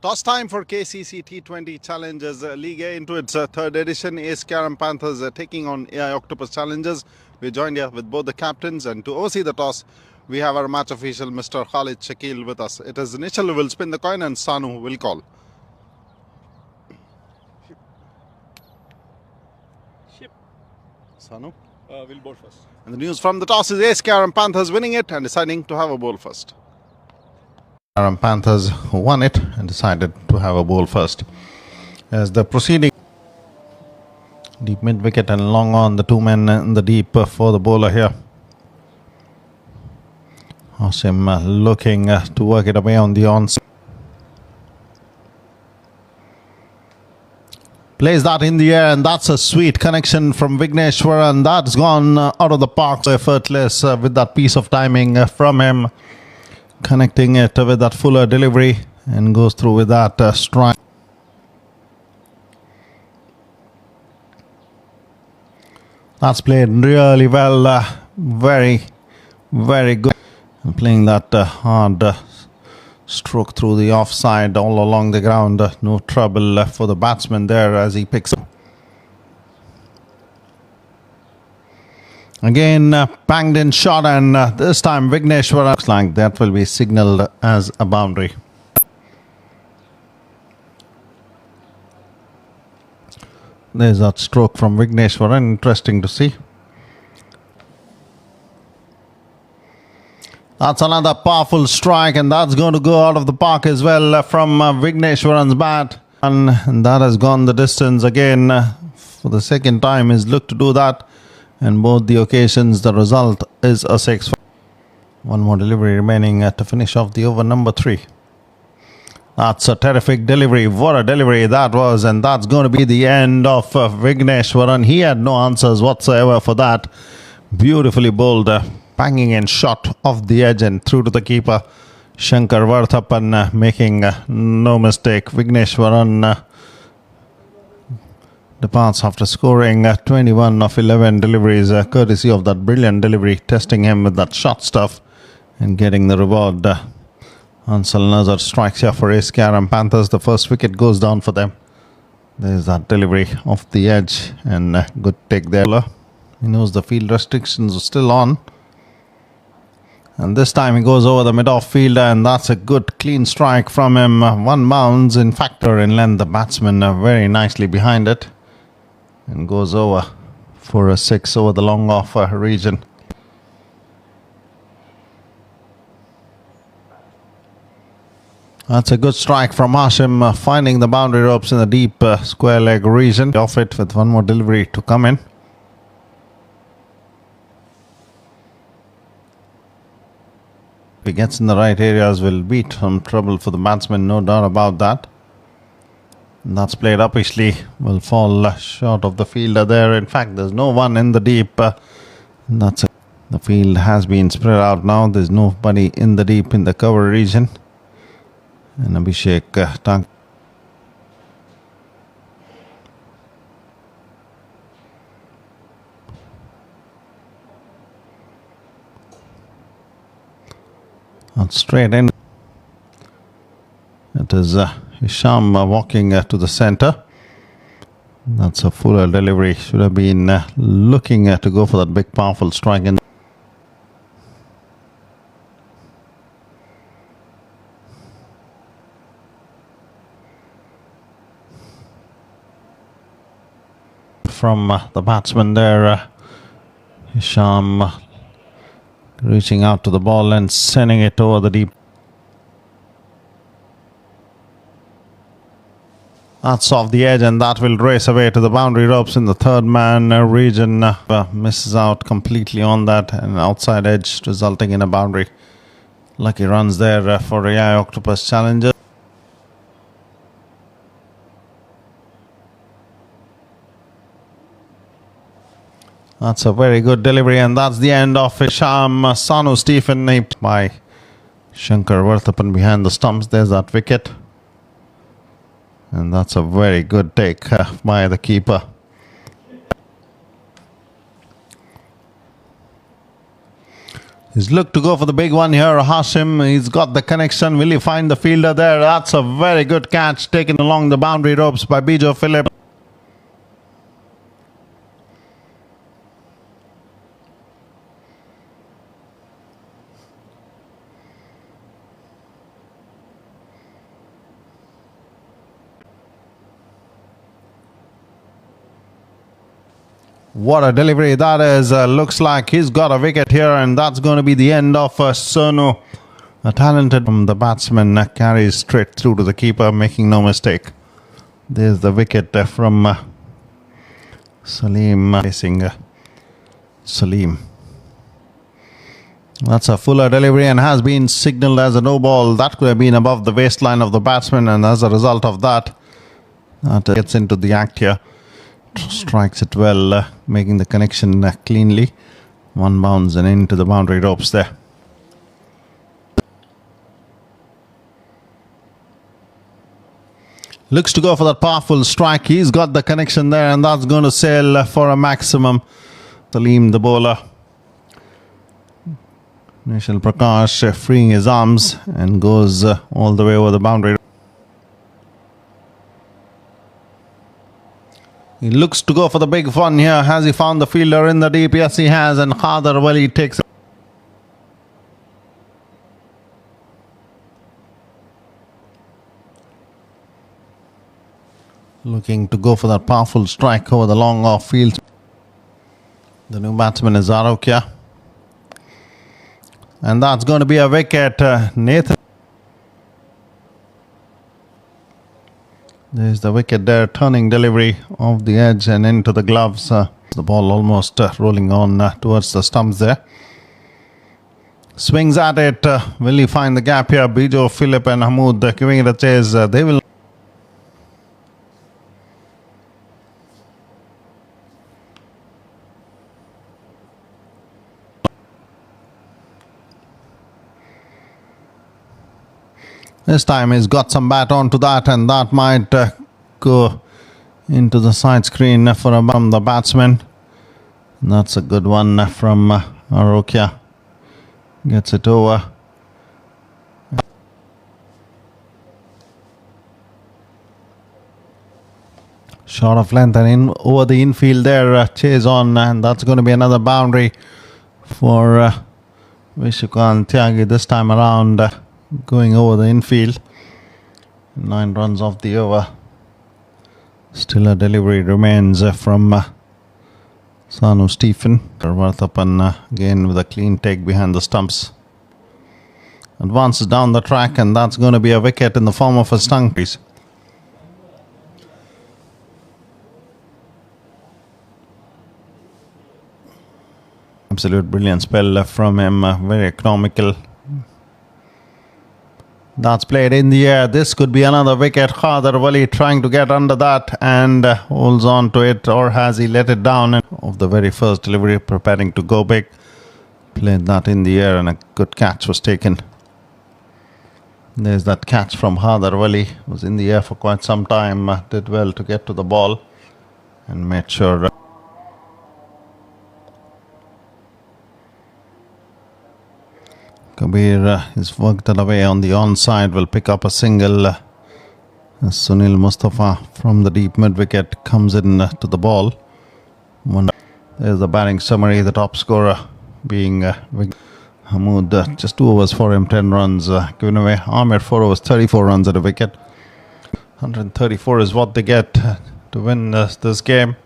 Toss time for KCC T20 Challenges League A into its third edition. Ace KRM Panthers taking on AI Octopus Challenges. We're joined here with both the captains, and to oversee the toss, we have our match official, Mr. Khalid Shakil, with us. It is Nichal who will spin the coin and Sanu will call. Ship. Sanu? Will bowl first. And the news from the toss is Ace KRM Panthers winning it and deciding to have a bowl first. KRM Panthers won it and decided to have a bowl first. As the proceeding, deep mid wicket and long on, the two men in the deep for the bowler here. Hashim looking to work it away on the onside. Plays that in the air, and that's a sweet connection from Vigneshwar, and that's gone out of the park. So effortless with that piece of timing from him, connecting it with that fuller delivery, and goes through with that strike. That's played really well, very good. And playing that hard stroke through the offside all along the ground. No trouble for the batsman there as he picks up. Again, banged in shot, and this time Vigneshwar looks like that will be signalled as a boundary. There's that stroke from Vigneshwar, interesting to see. That's another powerful strike, and that's going to go out of the park as well from Vigneshwaran's bat. And that has gone the distance again for the second time. He's looked to do that, and both the occasions the result is a 6. One more delivery remaining to finish off the over number 3. That's a terrific delivery. What a delivery that was, and that's going to be the end of Vigneshwaran. He had no answers whatsoever for that. Beautifully bowled. Banging in shot off the edge and through to the keeper, Shankar Varthapan, making no mistake. Vigneshwaran departs after scoring 21 of 11 deliveries, courtesy of that brilliant delivery, testing him with that short stuff and getting the reward. Ansal Nazar strikes here for Ace KRM Panthers. The first wicket goes down for them. There's that delivery off the edge, and good take there. He knows the field restrictions are still on. And this time he goes over the mid-off fielder, and that's a good clean strike from him. One bounce in factor in length. The batsman very nicely behind it, and goes over for a 6 over the long off region. That's a good strike from Hashim, finding the boundary ropes in the deep square leg region. Off it with one more delivery to come in. If he gets in the right areas, will beat some trouble for the batsman, no doubt about that. And that's played uppishly, will fall short of the fielder there. In fact, there's no one in the deep. The field has been spread out now. There's nobody in the deep in the cover region. And Abhishek Tank. Straight in. It is Hisham walking to the centre. That's a fuller delivery. Should have been looking to go for that big powerful strike. And from the batsman there, Hisham reaching out to the ball and sending it over the deep. That's off the edge, and that will race away to the boundary ropes in the third man region. Misses out completely on that, and outside edge resulting in a boundary. Lucky runs there for AI Octopus Challenger. That's a very good delivery, and that's the end of Hisham. Sanu Stephen by Shankar Varthapan behind the stumps. There's that wicket. And that's a very good take by the keeper. He's looked to go for the big one here. Hashim, he's got the connection. Will he find the fielder there? That's a very good catch taken along the boundary ropes by Bijo Philip. What a delivery that is. Looks like he's got a wicket here, and that's going to be the end of Sonu. A talented the batsman carries straight through to the keeper, making no mistake. There's the wicket from Salim facing Salim. That's a fuller delivery and has been signalled as a no ball. That could have been above the waistline of the batsman, and as a result of that, that gets into the act here. Strikes it well, making the connection cleanly. One bounce and into the boundary ropes there. Looks to go for that powerful strike. He's got the connection there, and that's going to sail for a maximum. Salim, the bowler. Nishal Prakash freeing his arms and goes all the way over the boundary. He looks to go for the big one here. Has he found the fielder in the deep? Yes, he has. And Khadar Wali takes it. Looking to go for that powerful strike over the long off field. The new batsman is Arokia. And that's going to be a wicket. Nathan. There's the wicket there, turning delivery off the edge and into the gloves. The ball almost rolling on towards the stumps there. Swings at it. Will he find the gap here? Bijo, Philip and Hamoud giving it a chase. They will. This time he's got some bat onto that, and that might go into the side screen for the batsman. That's a good one from Arokia. Gets it over. Short of length and in over the infield there. Chase on, and that's going to be another boundary for Vishukant Tyagi this time around. Going over the infield. 9 runs off the over. Still a delivery remains from Sanu Stephen. Varthapan again with a clean take behind the stumps. Advances down the track, and that's going to be a wicket in the form of a stung piece. Absolute brilliant spell from him. Very economical. That's played in the air. This could be another wicket. Khadar Wali trying to get under that and holds on to it, or has he let it down? Of the very first delivery, preparing to go big. Played that in the air, and a good catch was taken. There's that catch from Khadar Wali. Was in the air for quite some time. Did well to get to the ball and made sure. Kabir is worked that away on the onside. Will pick up a single. Sunil Mustafa from the deep mid wicket comes in to the ball. There's the batting summary. The top scorer being Hamoud. Just 2 overs for him, 10 runs given away. Amir 4 overs, 34 runs at a wicket. 134 is what they get to win this game.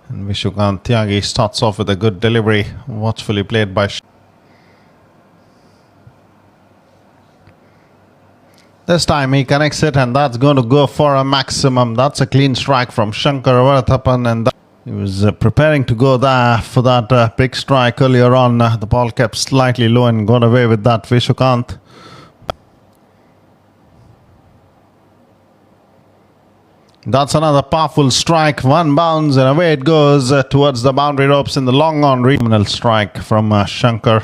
And Vishukant Tyagi starts off with a good delivery. Watchfully played by. This time he connects it, and that's going to go for a maximum. That's a clean strike from Shankar Varathapan, and he was preparing to go there for that big strike earlier on. The ball kept slightly low and got away with that. Vishukant. That's another powerful strike. 1 bounce and away it goes towards the boundary ropes in the long on. Criminal strike from Shankar.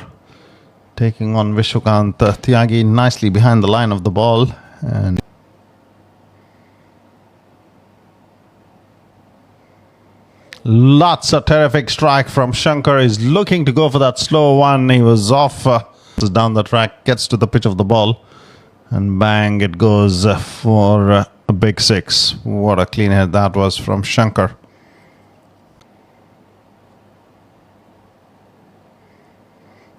Taking on Vishukant Tyagi nicely behind the line of the ball. And Lots of terrific strike from Shankar. He's looking to go for that slow one. He was off down the track, gets to the pitch of the ball, and bang, it goes for a big six. What a clean hit that was from Shankar.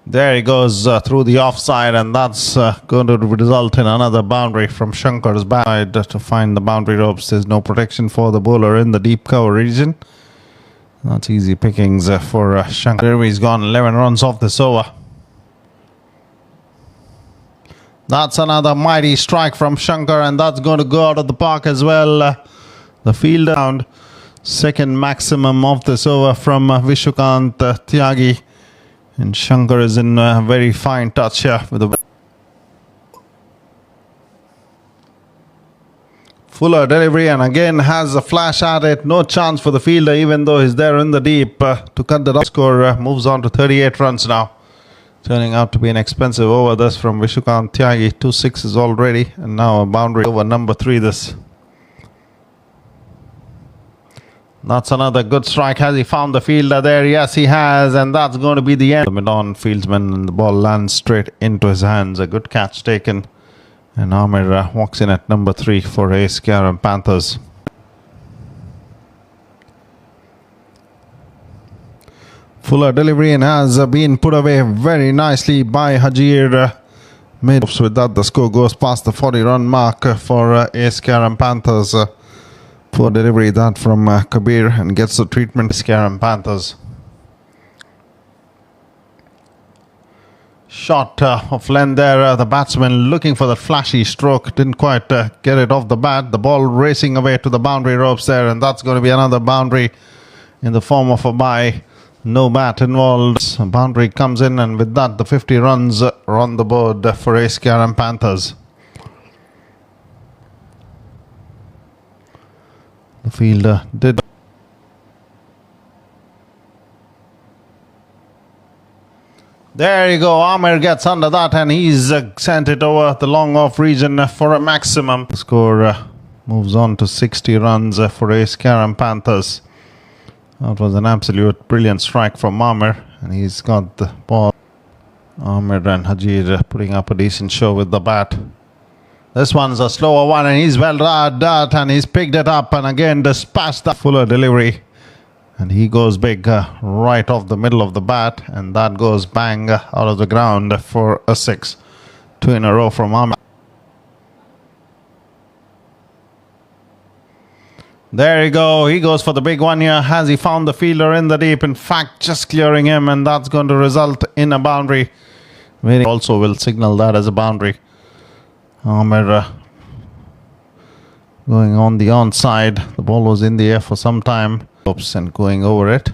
There he goes through the offside, and that's going to result in another boundary from Shankar's side to find the boundary ropes. There's no protection for the bowler in the deep cover region. That's easy pickings for Shankar. He's gone 11 runs off this over. That's another mighty strike from Shankar, and that's going to go out of the park as well. The field round, second maximum of this over from Vishukant Tyagi. And Shankar is in very fine touch here with the fuller delivery, and again has a flash at it. No chance for the fielder, even though he's there in the deep to cut the score. Moves on to 38 runs now. Turning out to be an expensive over this from Vishukant Tyagi. 2 sixes already, and now a boundary over number 3 this. That's another good strike. Has he found the fielder there? Yes, he has, and that's going to be the end. The mid-on fieldsman, and the ball lands straight into his hands. A good catch taken, and Amir walks in at number 3 for KRM Panthers. Fuller delivery, and has been put away very nicely by Hajir. With that, the score goes past the 40-run mark for KRM Panthers. Poor delivery that from Kabir, and gets the treatment. KRM Panthers. Shot of length there. The batsman looking for the flashy stroke. Didn't quite get it off the bat. The ball racing away to the boundary ropes there, and that's going to be another boundary in the form of a bye. No bat involved. A boundary comes in, and with that, the 50 runs are on the board for KRM Panthers. The fielder did. There you go. Amir gets under that, and he's sent it over the long off region for a maximum. The score moves on to 60 runs for KRM Panthers. That was an absolute brilliant strike from Amir, and he's got the ball. Amir and Hajir putting up a decent show with the bat. This one's a slower one, and he's well done, and he's picked it up, and again dispatched the fuller delivery. And he goes big right off the middle of the bat, and that goes bang out of the ground for a 6. 2 in a row from Amir. There you go. He goes for the big one here. Has he found the fielder in the deep? In fact, just clearing him, and that's going to result in a boundary. We also will signal that as a boundary. Amir going on the onside. The ball was in the air for some time. Oops, and going over it.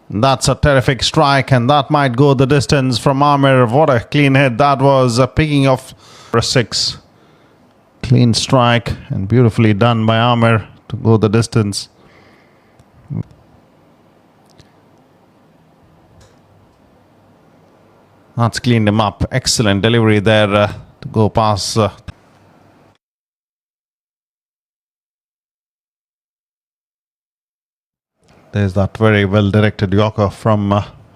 That's a terrific strike, and that might go the distance from Amir. What a clean hit that was. Picking off for a 6. Clean strike, and beautifully done by Amir to go the distance. That's cleaned him up. Excellent delivery there to go past. There's that very well directed Yorker from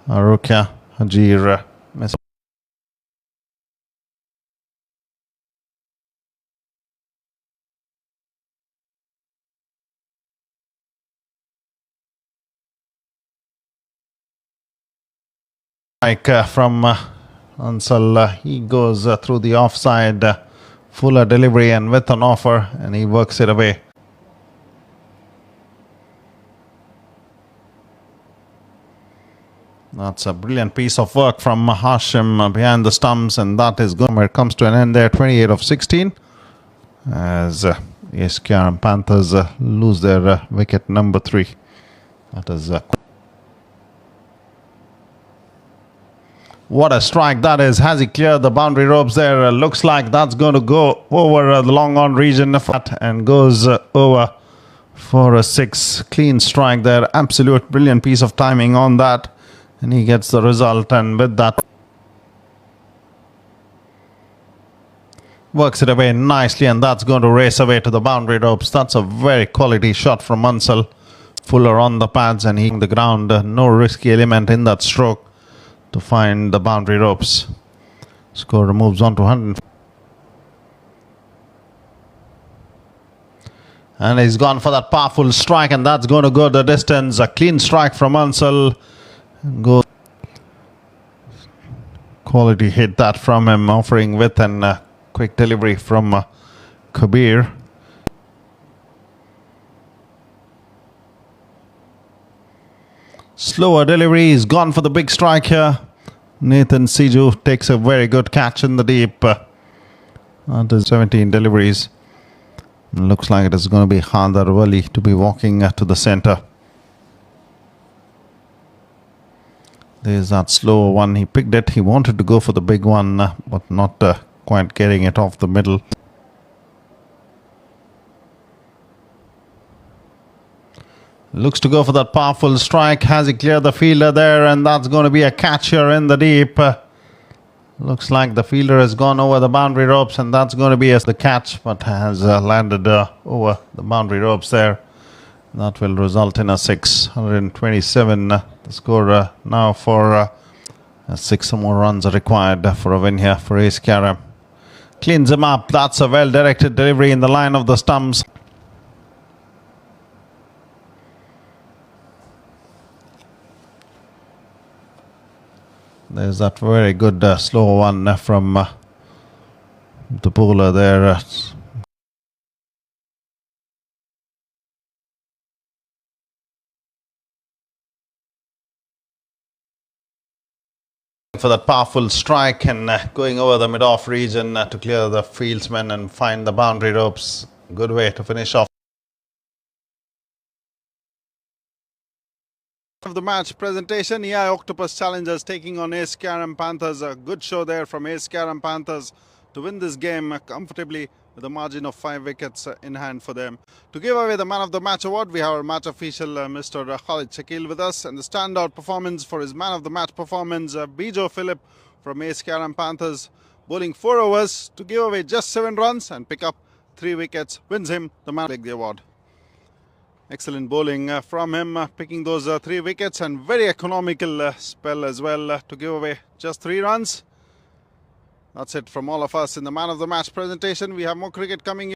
Arukia Hajir. From Ansal, he goes through the offside, fuller delivery and with an offer, and he works it away. That's a brilliant piece of work from Hashim behind the stumps, and that is good. It comes to an end there, 28 of 16, as KRM Panthers lose their wicket number 3. That is what a strike that is. Has he cleared the boundary ropes there? Looks like that's going to go over the long on region and goes over for a 6. Clean strike there. Absolute brilliant piece of timing on that. And he gets the result, and with that, Works it away nicely, and that's going to race away to the boundary ropes. That's a very quality shot from Mansell. Fuller on the pads and he the ground. No risky element in that stroke to find the boundary ropes. Score moves on to 100. And he's gone for that powerful strike, and that's going to go the distance. A clean strike from Mansell. Go. Quality hit that from him, offering width and quick delivery from Kabir. Slower delivery. He's gone for the big strike here. Nathan Siju takes a very good catch in the deep. That is 17 deliveries. Looks like it is going to be Hadar Wali to be walking to the center. There's that slower one. He picked it. He wanted to go for the big one, but not quite getting it off the middle. Looks to go for that powerful strike. Has he cleared the fielder there? And that's going to be a catch here in the deep. Looks like the fielder has gone over the boundary ropes, and that's going to be the catch, but has landed over the boundary ropes there. That will result in a 627. The score now for 6 more runs are required for a win here for Ace KRM. Cleans him up. That's a well-directed delivery in the line of the stumps. There's that very good slow one from the bowler there. For that powerful strike and going over the mid-off region to clear the fieldsmen and find the boundary ropes. Good way to finish off. Of the match presentation, Octopus challengers taking on Ace KRM Panthers. A good show there from Ace KRM Panthers to win this game comfortably with a margin of 5 wickets in hand for them. To give away the man of the match award, we have our match official Mr. Khalid Shakil with us, and the standout performance for his man of the match performance, Bijo Philip from Ace KRM Panthers, bowling 4 overs to give away just 7 runs and pick up 3 wickets, wins him the man of the award. Excellent bowling from him, picking those 3 wickets, and very economical spell as well to give away just 3 runs. That's it from all of us in the man of the match presentation. We have more cricket coming in.